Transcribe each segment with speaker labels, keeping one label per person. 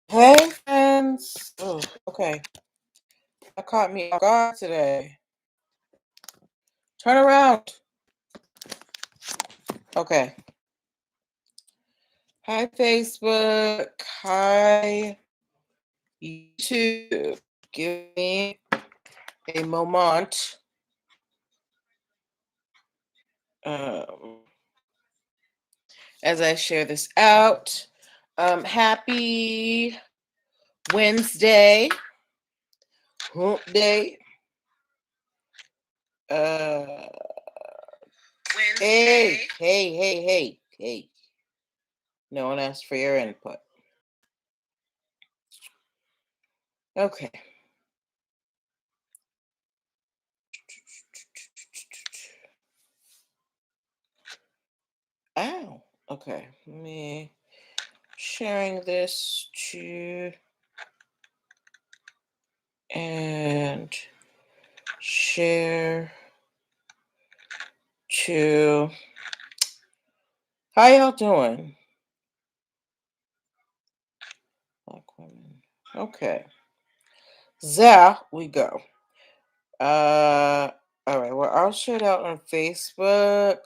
Speaker 1: Hey, friends. Oh, okay. That caught me off guard today. Turn around. Okay. Hi, Facebook. Hi, YouTube. Give me a moment. As I share this out. Happy Wednesday. Hump day. Hey. No one asked for your input. Okay. Ow. Okay. Me sharing this to and share to. How y'all doing? Black women. Okay. There we go. All right. Well, I'll share it out on Facebook.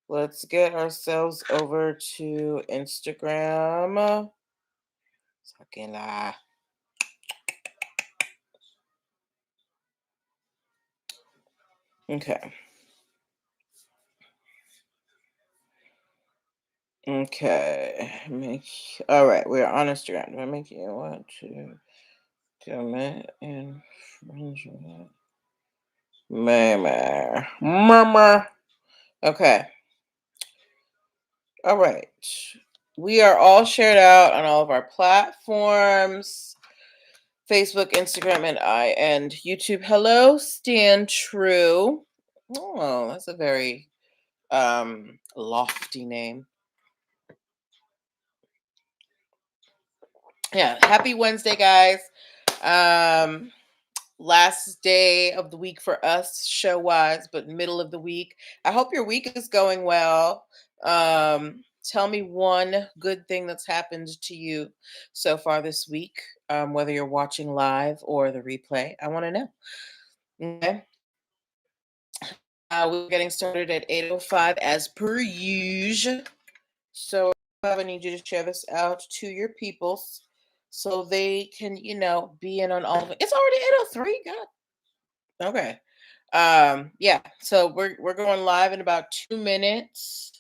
Speaker 1: Let's get ourselves over to Instagram. Okay. Okay. All right. We're on Instagram. Do I make you want to commit infringement? Mama. Okay. All right. We are all shared out on all of our platforms. Facebook, Instagram, and YouTube. Hello, Stand True. Oh, that's a very lofty name. Yeah, happy Wednesday, guys. Last day of the week for us, show wise, but middle of the week. I hope your week is going well. Tell me one good thing that's happened to you so far this week, whether you're watching live or the replay. I want to know. Okay. We're getting started at 8:05 as per usual. So I need you to share this out to your peoples so they can, be in on all of it. It's already 8:03. God. Okay. Yeah, so we're going live in about 2 minutes.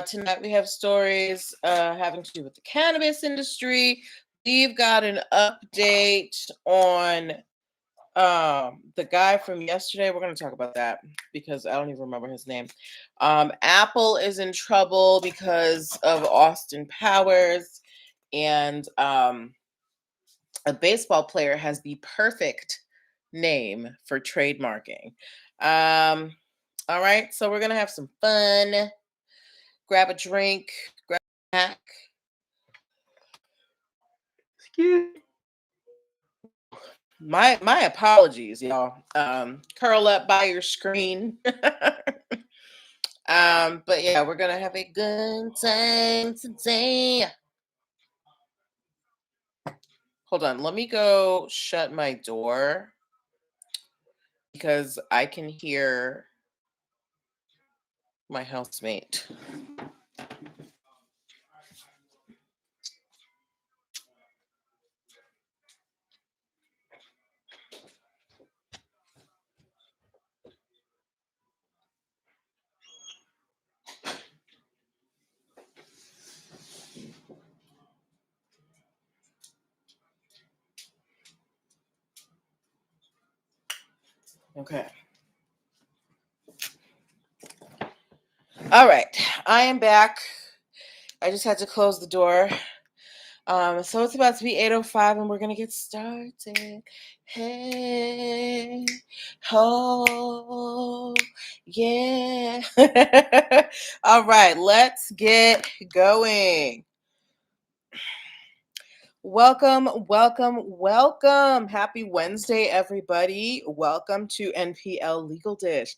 Speaker 1: Tonight we have stories having to do with the cannabis industry. We've got an update on the guy from yesterday. We're going to talk about that because I don't even remember his name. Apple is in trouble because of Austin Powers, and a baseball player has the perfect name for trademarking. All right, so we're gonna have some fun. Grab a drink, grab a snack. Excuse my apologies, y'all. Curl up by your screen. But yeah, we're gonna have a good time today. Hold on, let me go shut my door because I can hear my housemate. Okay. All right, I am back. I just had to close the door. So it's about to be 8:05 and we're gonna get started. Hey, oh, yeah. All right, let's get going. Welcome, welcome, welcome. Happy Wednesday, everybody. Welcome to NPL Legal Dish.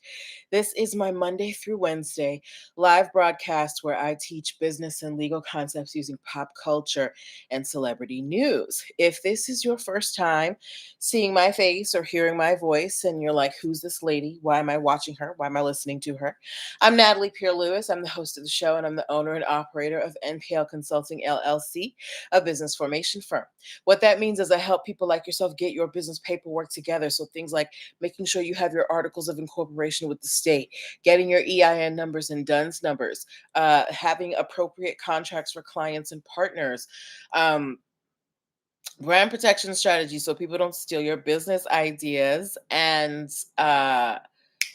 Speaker 1: This is my Monday through Wednesday live broadcast where I teach business and legal concepts using pop culture and celebrity news. If this is your first time seeing my face or hearing my voice and you're like, who's this lady? Why am I watching her? Why am I listening to her? I'm Natalie Pierre Lewis. I'm the host of the show and I'm the owner and operator of NPL Consulting LLC, a business formation firm. What that means is I help people like yourself get your business paperwork together. So things like making sure you have your articles of incorporation with the state, getting your EIN numbers and DUNS numbers, having appropriate contracts for clients and partners. Brand protection strategy so people don't steal your business ideas, and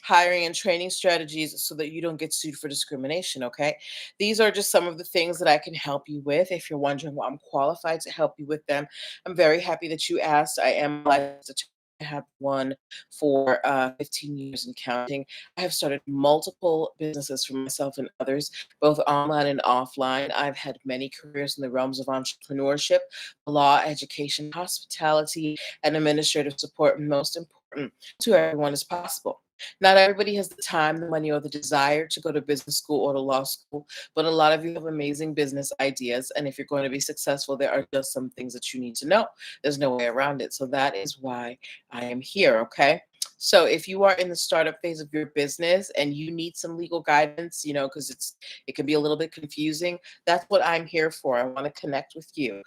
Speaker 1: hiring and training strategies so that you don't get sued for discrimination. Okay. These are just some of the things that I can help you with. If you're wondering why I'm qualified to help you with them, I'm very happy that you asked. I am a licensed attorney. I have one for 15 years and counting. I have started multiple businesses for myself and others, both online and offline. I've had many careers in the realms of entrepreneurship, law, education, hospitality, and administrative support. Most important to everyone as possible. Not everybody has the time, the money, or the desire to go to business school or to law school, but a lot of you have amazing business ideas. And if you're going to be successful, there are just some things that you need to know. There's no way around it. So that is why I am here. Okay. So if you are in the startup phase of your business and you need some legal guidance, because it can be a little bit confusing, that's what I'm here for. I want to connect with you.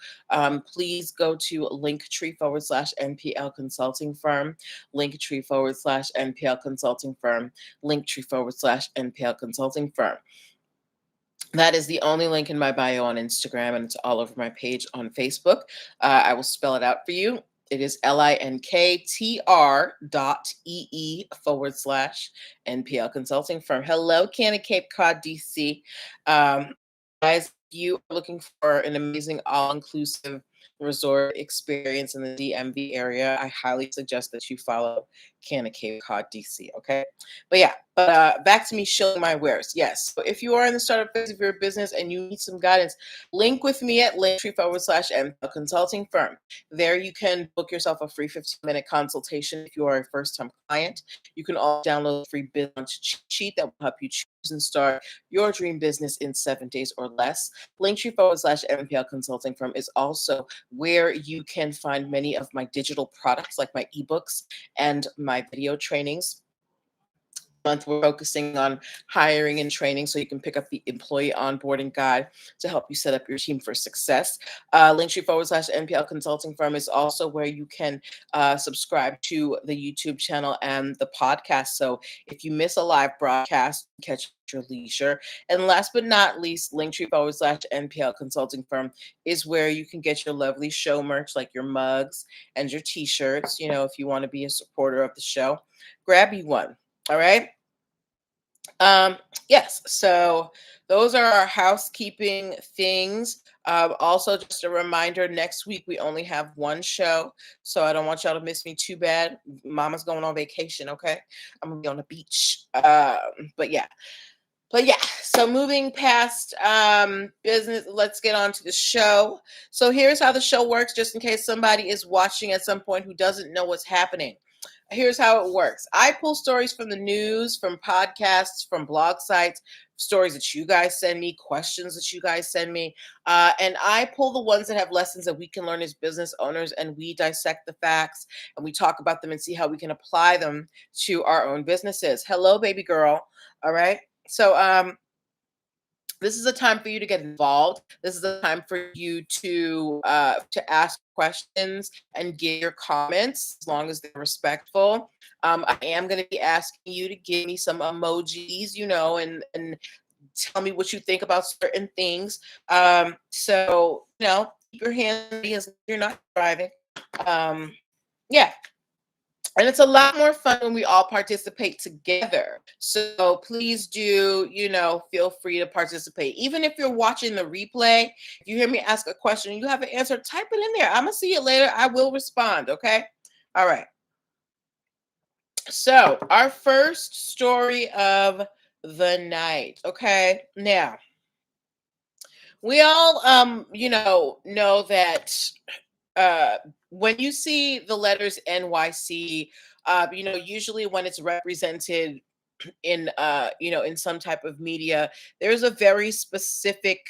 Speaker 1: Please go to linktree/NPL consulting firm, linktree/NPL consulting firm, linktree/NPL consulting firm. That is the only link in my bio on Instagram, and it's all over my page on Facebook. I will spell it out for you. It is linktr.ee/NPL consulting firm. Hello, Canada Cape Cod, DC. Guys, if you are looking for an amazing all-inclusive resort experience in the DMV area, I highly suggest that you follow Canada Cape Cod, DC. Okay. But back to me showing my wares. Yes. So if you are in the startup phase of your business and you need some guidance, link with me at linktree/NPL consulting firm. There you can book yourself a free 15-minute consultation if you are a first-time client. You can also download a free business cheat sheet that will help you choose and start your dream business in 7 days or less. Linktree/NPL consulting firm is also where you can find many of my digital products like my ebooks and my video trainings. Month we're focusing on hiring and training, so you can pick up the employee onboarding guide to help you set up your team for success. Linktree/NPL consulting firm is also where you can subscribe to the YouTube channel and the podcast. So if you miss a live broadcast, catch your leisure. And last but not least, Linktree/NPL consulting firm is where you can get your lovely show merch like your mugs and your t-shirts. If you want to be a supporter of the show, grab you one. All right. Um, yes, so those are our housekeeping things. Also, just a reminder, next week we only have one show, so I don't want y'all to miss me too bad. Mama's going on vacation, okay? I'm gonna be on the beach. But yeah. So moving past business, let's get on to the show. So here's how the show works, just in case somebody is watching at some point who doesn't know what's happening. Here's how it works. I pull stories from the news, from podcasts, from blog sites, stories that you guys send me, questions that you guys send me, and I pull the ones that have lessons that we can learn as business owners, and we dissect the facts and we talk about them and see how we can apply them to our own businesses. Hello, baby girl. All right. So this is a time for you to get involved. This is a time for you to ask questions and give your comments as long as they're respectful. I am going to be asking you to give me some emojis, and tell me what you think about certain things. So keep your hands ready as you're not driving. Yeah. And it's a lot more fun when we all participate together. So please do, feel free to participate. Even if you're watching the replay, if you hear me ask a question and you have an answer, type it in there. I'm going to see it later. I will respond. Okay. All right. So our first story of the night. Okay. Now, We all know that uh when you see the letters NYC, usually when it's represented in in some type of media, there's a very specific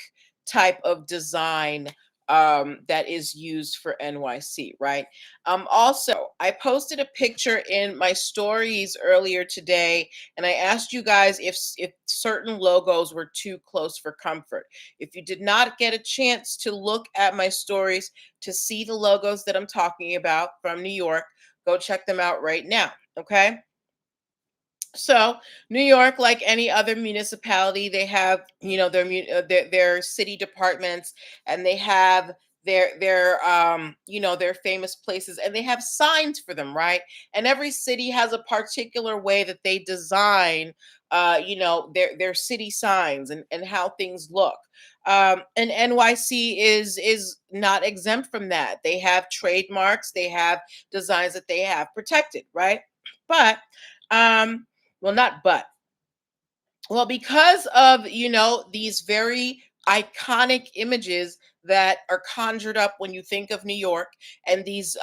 Speaker 1: type of design that is used for NYC, right? Also, I posted a picture in my stories earlier today, and I asked you guys if certain logos were too close for comfort. If you did not get a chance to look at my stories to see the logos that I'm talking about from New York, go check them out right now. Okay. So New York, like any other municipality, they have their city departments, and they have their famous places, and they have signs for them, right? And every city has a particular way that they design their city signs and how things look. And NYC is not exempt from that. They have trademarks, they have designs that they have protected, right? But um well, not but. Well, because of, these very iconic images that are conjured up when you think of New York, and these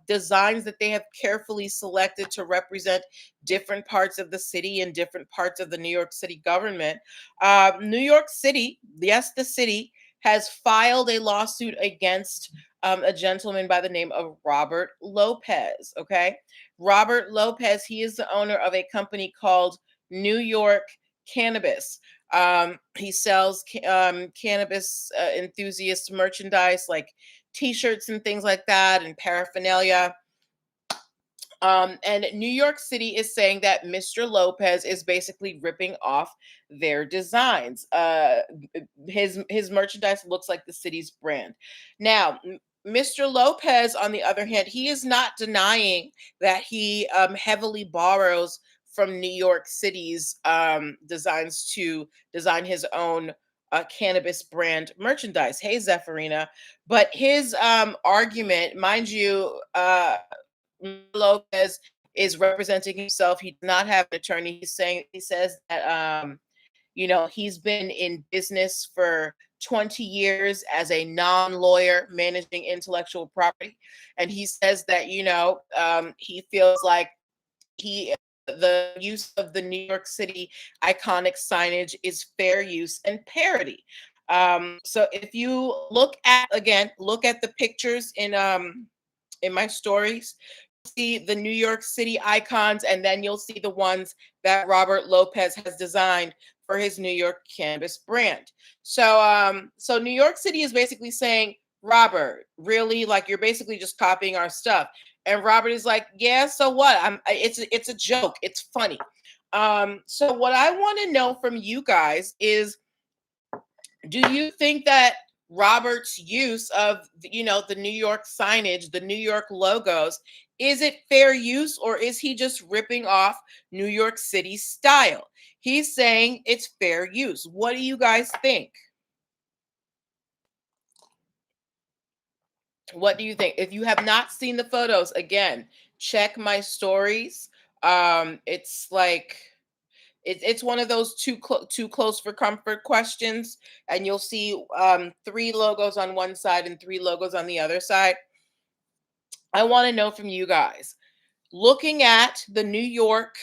Speaker 1: designs that they have carefully selected to represent different parts of the city and different parts of the New York City government, New York City, yes, the city, has filed a lawsuit against a gentleman by the name of Robert Lopez. Okay. Robert Lopez, he is the owner of a company called New York Cannabis. He sells cannabis enthusiast merchandise like T-shirts and things like that, and paraphernalia. And New York City is saying that Mr. Lopez is basically ripping off their designs. His merchandise looks like the city's brand. Now, Mr. Lopez, on the other hand, he is not denying that he heavily borrows from New York City's designs to design his own cannabis brand merchandise. Hey, Zephyrina. But his argument, mind you, Lopez is representing himself. He does not have an attorney. He says that he's been in business for 20 years as a non-lawyer managing intellectual property. And he says that, he feels like he the use of the New York City iconic signage is fair use and parody. So if you look at the pictures in my stories, see the New York City icons, and then you'll see the ones that Robert Lopez has designed for his New York cannabis brand. So New York City is basically saying, Robert, really, like, you're basically just copying our stuff. And Robert is like, yeah, so what? It's a joke. It's funny. So what I want to know from you guys is, do you think that Robert's use of the New York signage, the New York logos, is it fair use, or is he just ripping off New York City style? He's saying it's fair use. What do you guys think? What do you think? If you have not seen the photos, again, check my stories. It's like it's one of those too close for comfort questions, and you'll see three logos on one side and three logos on the other side. I want to know from you guys, looking at the New York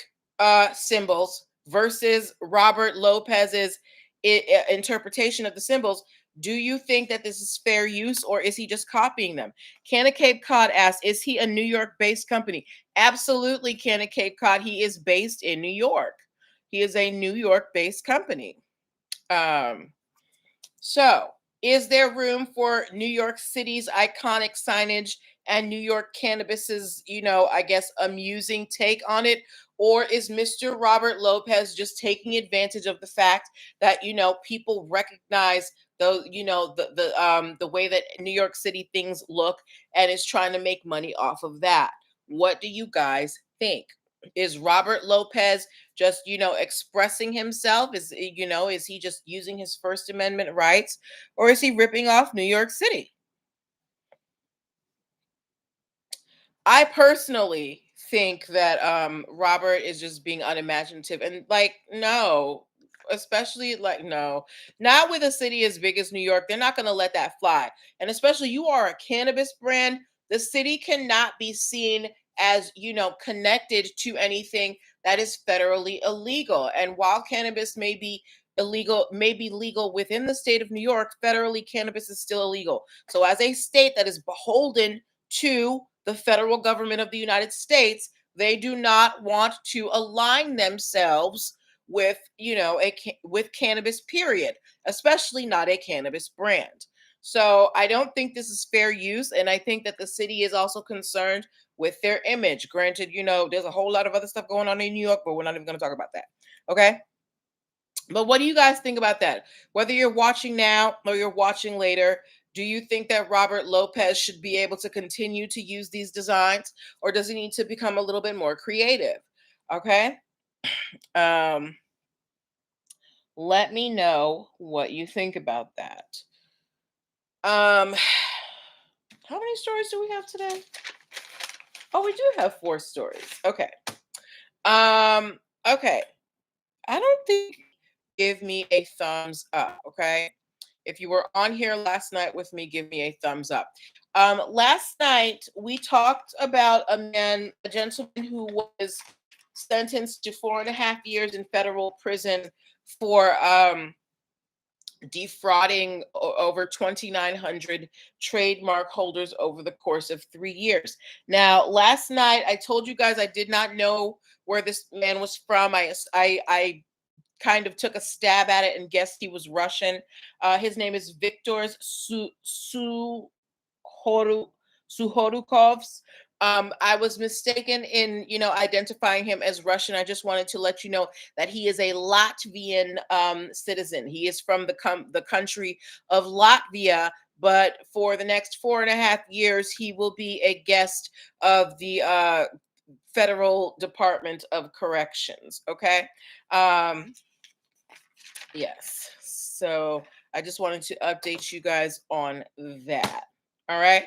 Speaker 1: symbols versus Robert Lopez's interpretation of the symbols. Do you think that this is fair use, or is he just copying them? Canna Cape Cod asks, is he a New York based company? Absolutely, Canna Cape Cod. He is based in New York. He is a New York based company. Um, so, is there room for New York City's iconic signage and New York Cannabis's, I guess, amusing take on it? Or is Mr. Robert Lopez just taking advantage of the fact that, people recognize the way that New York City things look, and is trying to make money off of that? What do you guys think? Is Robert Lopez just expressing himself? Is he just using his First Amendment rights, or is he ripping off New York City? I personally think that Robert is just being unimaginative, and, like, no, especially like no, not with a city as big as New York. They're not going to let that fly. And especially you are a cannabis brand, the city cannot be seen as, connected to anything that is federally illegal. And while cannabis may be legal within the state of New York, federally cannabis is still illegal. So as a state that is beholden to the federal government of the United States, they do not want to align themselves with, with cannabis period, especially not a cannabis brand. So I don't think this is fair use, and I think that the city is also concerned with their image. Granted, there's a whole lot of other stuff going on in New York, but we're not even going to talk about that. Okay? But what do you guys think about that? Whether you're watching now or you're watching later, do you think that Robert Lopez should be able to continue to use these designs, or does he need to become a little bit more creative? Okay. Um, let me know what you think about that. How many stories do we have today? Oh, we do have 4 stories. Okay. Okay. I don't think give me a thumbs up, okay? If you were on here last night with me, give me a thumbs up. Last night we talked about a gentleman who was sentenced to 4.5 years in federal prison for defrauding over 2,900 trademark holders over the course of 3 years. Now, last night I told you guys I did not know where this man was from. I kind of took a stab at it and guessed he was Russian. His name is Viktor Suhorukovs. I was mistaken in, identifying him as Russian. I just wanted to let you know that he is a Latvian citizen. He is from the country of Latvia, but for the next 4.5 years, he will be a guest of the Federal Department of Corrections. Okay. Yes. So I just wanted to update you guys on that. All right.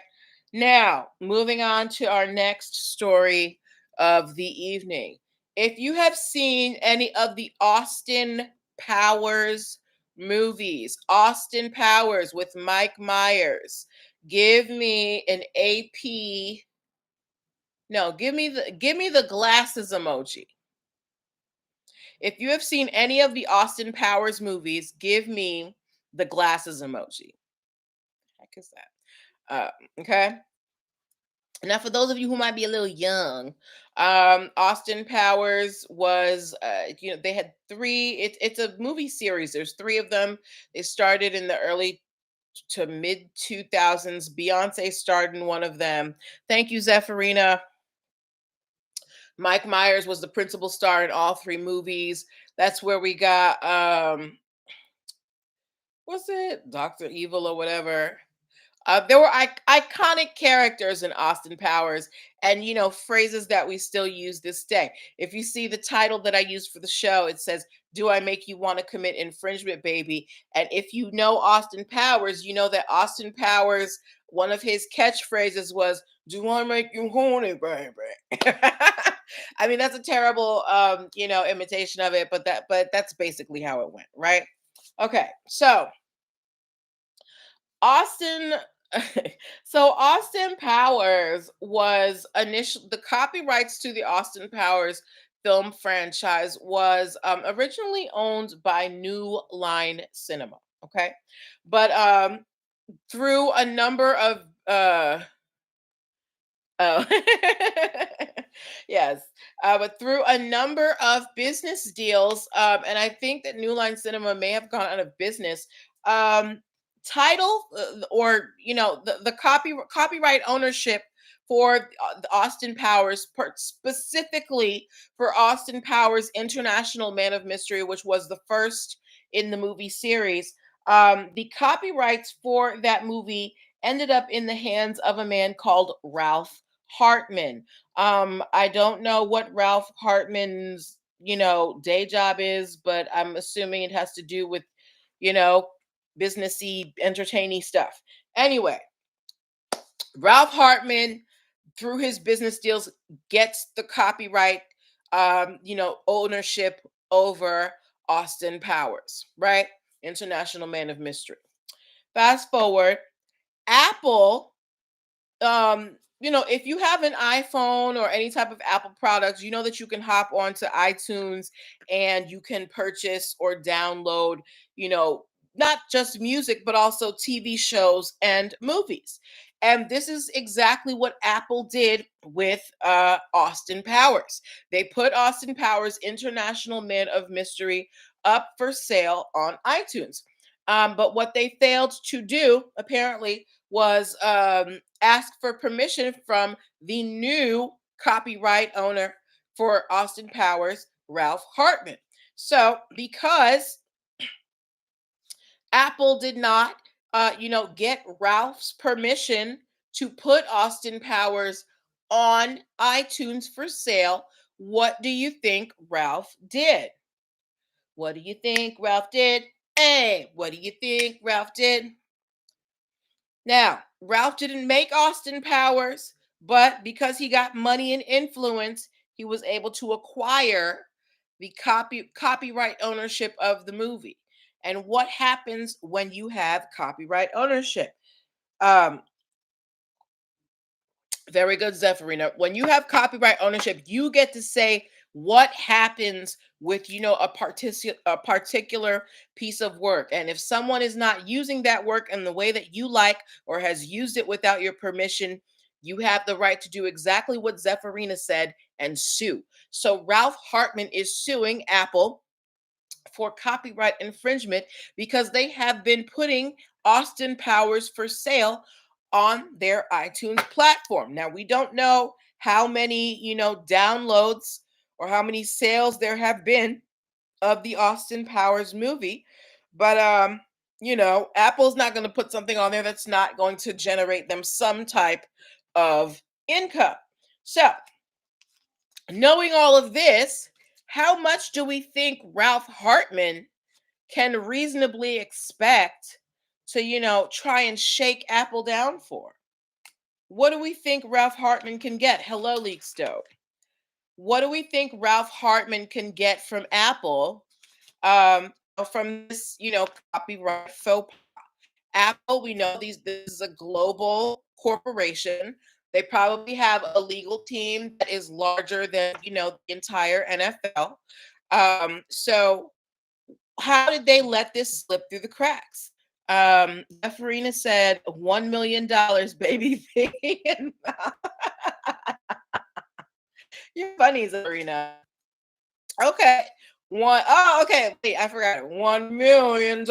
Speaker 1: Now, moving on to our next story of the evening. If you have seen any of the Austin Powers movies, Austin Powers with Mike Myers, give me an AP. No, give me the glasses emoji. If you have seen any of the Austin Powers movies, give me the glasses emoji. Heck is that? Okay. Now, for those of you who might be a little young, Austin Powers was, they had 3. It's a movie series. There's 3 of them. They started in the early to mid 2000s. Beyonce starred in one of them. Thank you, Zephyrina. Mike Myers was the principal star in all 3 movies. That's where we got what's it? Dr. Evil or whatever. There were iconic characters in Austin Powers, and phrases that we still use this day. If you see the title that I used for the show, it says, "Do I make you want to commit infringement, baby?" And if you know Austin Powers, you know that Austin Powers, one of his catchphrases was, "Do I make you horny, baby?" I mean, that's a terrible, imitation of it, but that's basically how it went, right? Okay, so Austin so Austin Powers was initial the copyrights to the Austin Powers film franchise was originally owned by New Line Cinema, okay? But through a number of oh yes, but through a number of business deals, and I think that New Line Cinema may have gone out of business. Um, title or the copyright ownership for the Austin Powers, specifically for Austin Powers International Man of Mystery, which was the first in the movie series. The copyrights for that movie ended up in the hands of a man called Ralph Hartman. I don't know what Ralph Hartman's, day job is, but I'm assuming it has to do with, you know, businessy, entertaining stuff. Anyway, Ralph Hartman, through his business deals, gets the copyright, ownership over Austin Powers, right? International Man of Mystery. Fast forward, Apple, if you have an iPhone or any type of Apple products, you know that you can hop onto iTunes and you can purchase or download, you know, not just music, but also TV shows and movies. And this is exactly what Apple did with Austin Powers. They put Austin Powers, International Man of Mystery, up for sale on iTunes. But what they failed to do, apparently, was ask for permission from the new copyright owner for Austin Powers, Ralph Hartman. So, because Apple did not, get Ralph's permission to put Austin Powers on iTunes for sale, what do you think Ralph did? What do you think Ralph did? Hey, what do you think Ralph did? Now, Ralph didn't make Austin Powers, but because he got money and influence, he was able to acquire the copyright ownership of the movie. And what happens when you have copyright ownership? Um, Very good, Zephyrina. When you have copyright ownership, you get to say what happens with, a particular piece of work. And if someone is not using that work in the way that you like or has used it without your permission, you have the right to do exactly what Zephyrina said and sue. So Ralph Hartman is suing Apple for copyright infringement because they have been putting Austin Powers for sale on their iTunes platform. Now, we don't know how many, downloads or how many sales there have been of the Austin Powers movie, but Apple's not going to put something on there that's not going to generate them some type of income. So, knowing all of this, how much do we think Ralph Hartman can reasonably expect to, try and shake Apple down for? What do we think Ralph Hartman can get? Hello, Leak Stove. What do we think Ralph Hartman can get from Apple from this, copyright faux pas? Apple, we know this is a global corporation. They probably have a legal team that is larger than, the entire NFL. So how did they let this slip through the cracks? Farina said $1 million, baby. You're funny, Zarina. Okay. Okay. Wait, I forgot it. $1 million.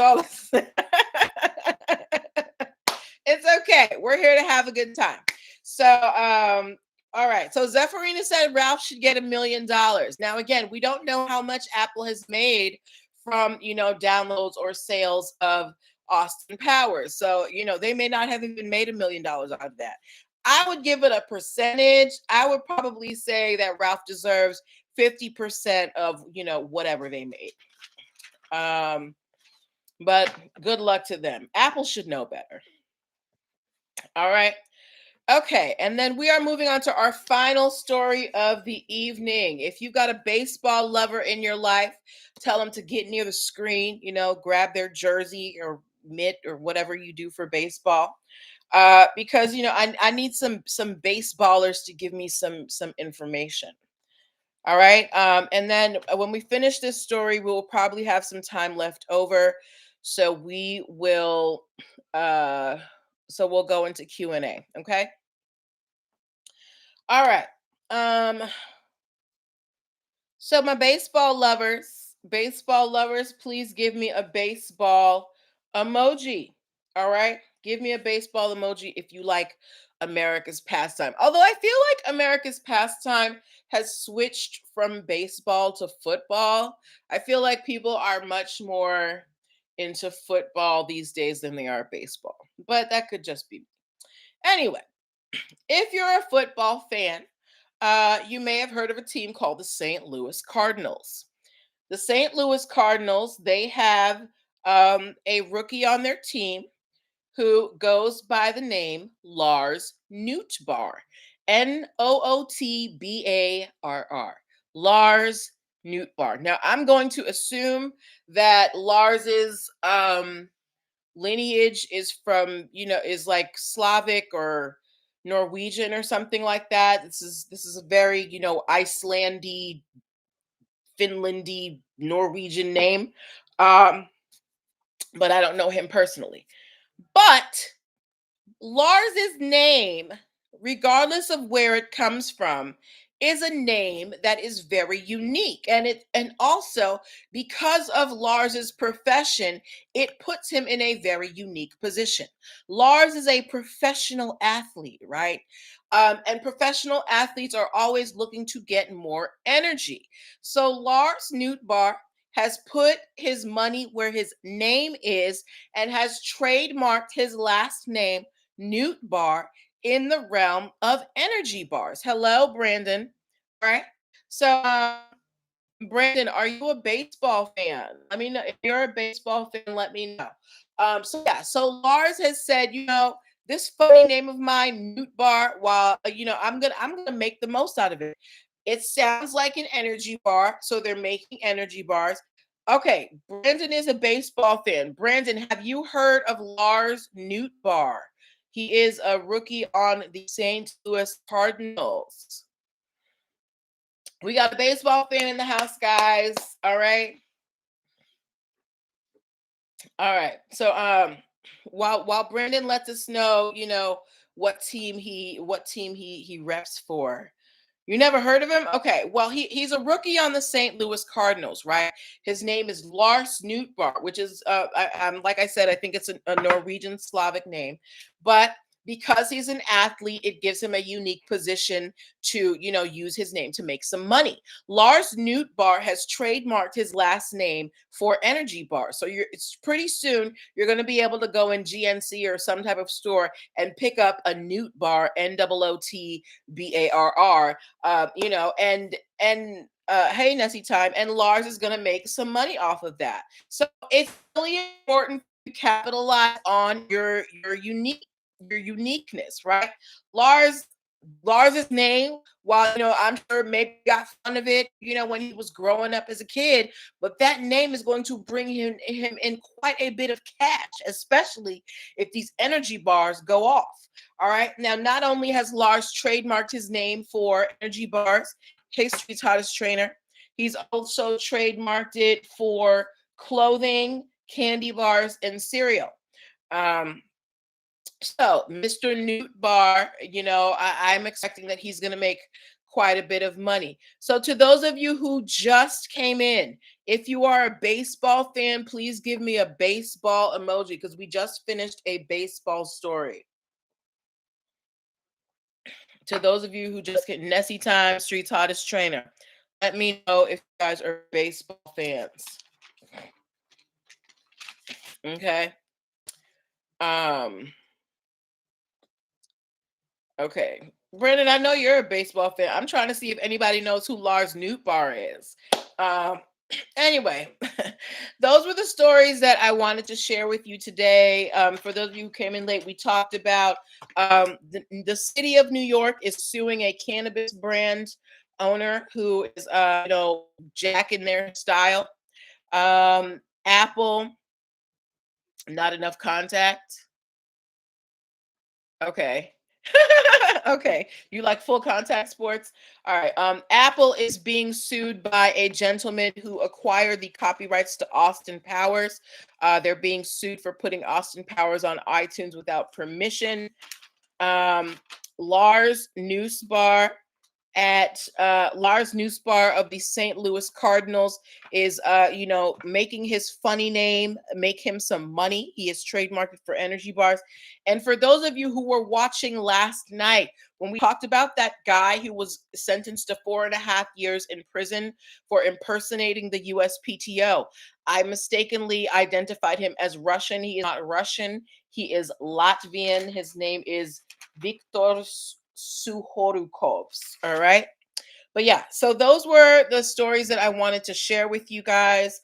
Speaker 1: It's okay. We're here to have a good time. So, all right. So Zephyrina said Ralph should get $1 million. Now, again, we don't know how much Apple has made from, downloads or sales of Austin Powers. So, they may not have even made $1 million out of that. I would give it a percentage. I would probably say that Ralph deserves 50% of, whatever they made. But good luck to them. Apple should know better. All right. Okay, and then we are moving on to our final story of the evening. If you've got a baseball lover in your life, tell them to get near the screen, grab their jersey or mitt or whatever you do for baseball. Because I need some baseballers to give me some information. All right. And then when we finish this story, we will probably have some time left over. So we will we'll go into Q&A. Okay. All right. So my baseball lovers, please give me a baseball emoji. All right? Give me a baseball emoji if you like America's pastime. Although I feel like America's pastime has switched from baseball to football. I feel like people are much more into football these days than they are baseball. But that could just be me. Anyway, if you're a football fan, you may have heard of a team called the St. Louis Cardinals. The St. Louis Cardinals, they have a rookie on their team who goes by the name Lars Nootbaar. Nootbarr. Lars Newt Bar. Now I'm going to assume that Lars's lineage is from, is like Slavic or Norwegian or something like that. This is a very, Icelandy, Finlandy, Norwegian name. Um, but I don't know him personally. But Lars's name, regardless of where it comes from, is a name that is very unique. And also because of Lars's profession, it puts him in a very unique position. Lars is a professional athlete, right? And professional athletes are always looking to get more energy. So Lars Newtbar has put his money where his name is and has trademarked his last name Newt Bar in the realm of energy bars. Hello, Brandon. All right. So, Brandon, are you a baseball fan? Let me know if you're a baseball fan. Let me know. So yeah. So Lars has said, this funny name of mine, Newt Bar. While I'm gonna make the most out of it. It sounds like an energy bar, so they're making energy bars. Okay, Brandon is a baseball fan. Brandon, have you heard of Lars Newt Bar? He is a rookie on the St. Louis Cardinals. We got a baseball fan in the house, guys. All right. All right. So while Brandon lets us know, what team he reps for. You never heard of him? Okay. Well, he's a rookie on the St. Louis Cardinals, right? His name is Lars Newtbar, which is like I said, I think it's a Norwegian Slavic name, but because he's an athlete, it gives him a unique position to, use his name to make some money. Lars Newtbar has trademarked his last name for energy bars. So it's pretty soon you're going to be able to go in GNC or some type of store and pick up a Newt Bar, NOOTBARR, hey, Nessie time, and Lars is going to make some money off of that. So it's really important to capitalize on your uniqueness, right? Lars Lars's name, while I'm sure maybe got fun of it, when he was growing up as a kid, but that name is going to bring him in quite a bit of cash, especially if these energy bars go off. All right. Now, not only has Lars trademarked his name for energy bars, history's hottest trainer, he's also trademarked it for clothing, candy bars, and cereal. Um, so, Mr. Newt Bar, I'm expecting that he's going to make quite a bit of money. So, to those of you who just came in, if you are a baseball fan, please give me a baseball emoji because we just finished a baseball story. To those of you who just get Nessie time, Street's hottest trainer, let me know if you guys are baseball fans. Okay. Okay. Brandon, I know you're a baseball fan. I'm trying to see if anybody knows who Lars Newtbar is. Um, anyway, those were the stories that I wanted to share with you today. For those of you who came in late, we talked about the city of New York is suing a cannabis brand owner who is, jacking their style. Apple, not enough contact. Okay. Okay. You like full contact sports? All right. Apple is being sued by a gentleman who acquired the copyrights to Austin Powers. They're being sued for putting Austin Powers on iTunes without permission. Lars Newsbar Lars Newsbar of the St. Louis Cardinals is, making his funny name make him some money. He is trademarked for energy bars. And for those of you who were watching last night, when we talked about that guy who was sentenced to 4.5 years in prison for impersonating the USPTO, I mistakenly identified him as Russian. He is not Russian. He is Latvian. His name is Viktor Suhorukovs. All right. But yeah, so those were the stories that I wanted to share with you guys.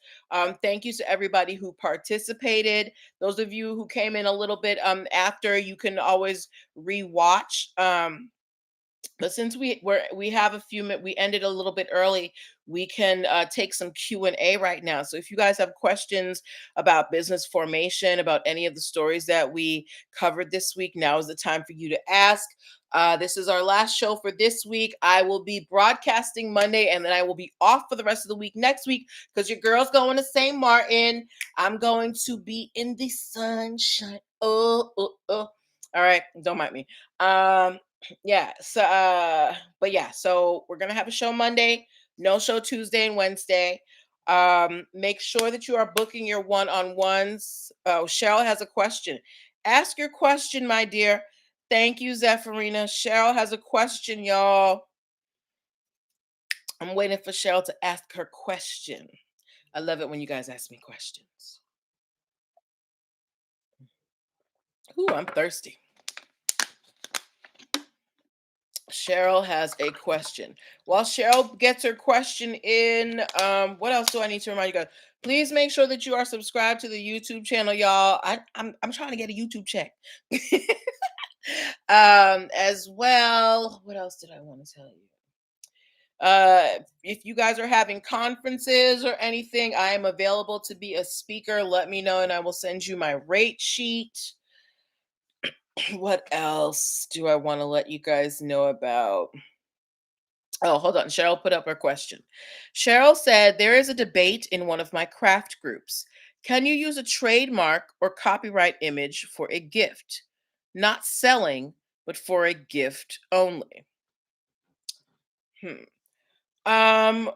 Speaker 1: Thank you to everybody who participated. Those of you who came in a little bit after, you can always rewatch But since we have a few minutes, we ended a little bit early. We can take some Q&A right now. So if you guys have questions about business formation, about any of the stories that we covered this week, now is the time for you to ask. This is our last show for this week. I will be broadcasting Monday, and then I will be off for the rest of the week next week because your girl's going to St. Martin. I'm going to be in the sunshine. Oh, oh, oh. All right, don't mind me. Yeah, so but yeah, so we're gonna have a show Monday, no show Tuesday and Wednesday. Make sure that you are booking your one-on-ones. Oh, Cheryl has a question. Ask your question, my dear. Thank you, Zephyrina. Cheryl has a question, y'all. I'm waiting for Cheryl to ask her question. I love it when you guys ask me questions. Ooh, I'm thirsty. Cheryl has a question. While Cheryl gets her question in, what else do I need to remind you guys? Please make sure that you are subscribed to the YouTube channel, y'all. I'm trying to get a YouTube check. As well. What else did I want to tell you? If you guys are having conferences or anything, I am available to be a speaker. Let me know and I will send you my rate sheet. What else do I want to let you guys know about? Oh, hold on. Cheryl put up her question. Cheryl said, there is a debate in one of my craft groups. Can you use a trademark or copyright image for a gift? Not selling, but for a gift only. Hmm. Um,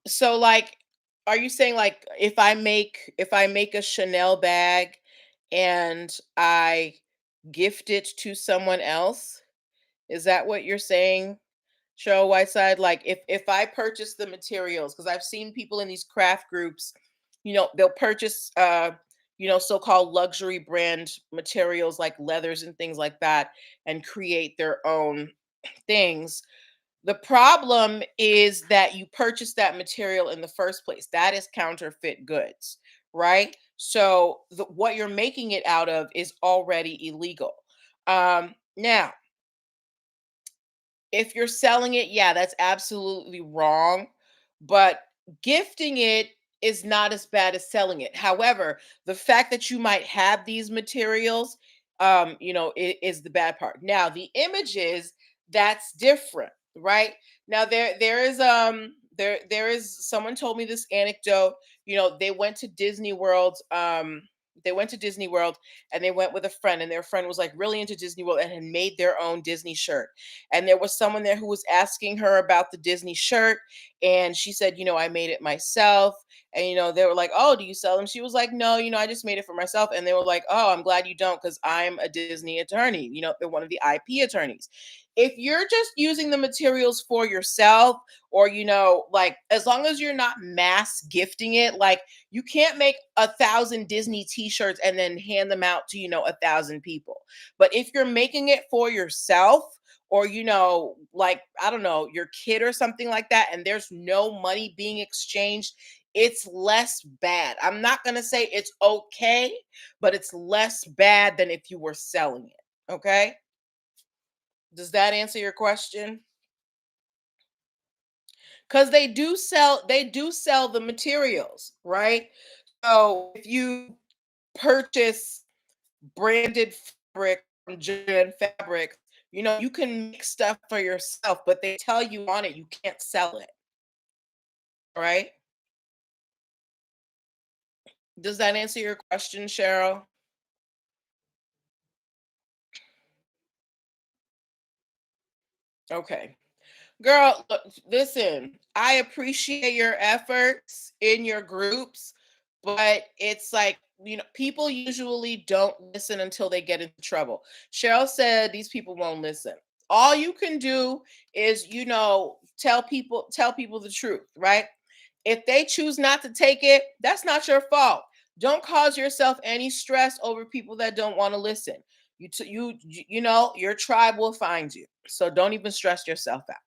Speaker 1: so like, are you saying like if I make a Chanel bag and I gift it to someone else? Is that what you're saying? Cheryl Whiteside, like if I purchase the materials, because I've seen people in these craft groups, they'll purchase so-called luxury brand materials like leathers and things like that and create their own things. The problem is that you purchase that material in the first place. That is counterfeit goods, right? So what you're making it out of is already illegal. Now, if you're selling it, yeah, that's absolutely wrong. But gifting it is not as bad as selling it. However, the fact that you might have these materials, is the bad part. Now, the images, that's different, right? Now there is someone told me this anecdote. They went to Disney World. They went to Disney World and they went with a friend, and their friend was like really into Disney World and had made their own Disney shirt. And there was someone there who was asking her about the Disney shirt, and she said, I made it myself. And they were like, oh, do you sell them? She was like, no, I just made it for myself. And they were like, oh, I'm glad you don't, because I'm a Disney attorney. They're one of the IP attorneys. If you're just using the materials for yourself, or like, as long as you're not mass gifting it, like, you can't make 1,000 Disney t-shirts and then hand them out to 1,000 people. But if you're making it for yourself, or like, I don't know, your kid or something like that, and there's no money being exchanged, it's less bad. I'm not going to say it's okay, but it's less bad than if you were selling it. Okay, does that answer your question? Because they do sell the materials, right? So if you purchase branded fabric from Jen Fabrics, you can make stuff for yourself, but they tell you on it you can't sell it, right? Does that answer your question, Cheryl? Okay. Girl, look, listen, I appreciate your efforts in your groups, but it's like, people usually don't listen until they get into trouble. Cheryl said these people won't listen. All you can do is, tell people the truth, right? If they choose not to take it, that's not your fault. Don't cause yourself any stress over people that don't want to listen. Your tribe will find you. So don't even stress yourself out.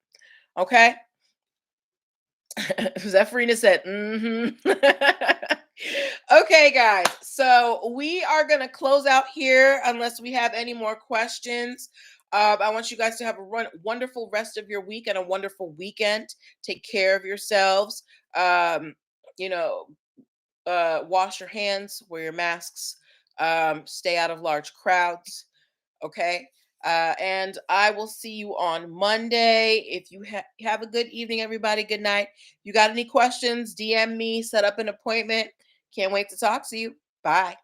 Speaker 1: Okay? Zephyrina said, Okay, guys. So we are going to close out here unless we have any more questions. I want you guys to have a wonderful rest of your week and a wonderful weekend. Take care of yourselves. Um, you know, wash your hands, wear your masks, stay out of large crowds. Okay. And I will see you on Monday. If you have a good evening, everybody. Good night. You got any questions? DM me, set up an appointment. Can't wait to talk to you. Bye.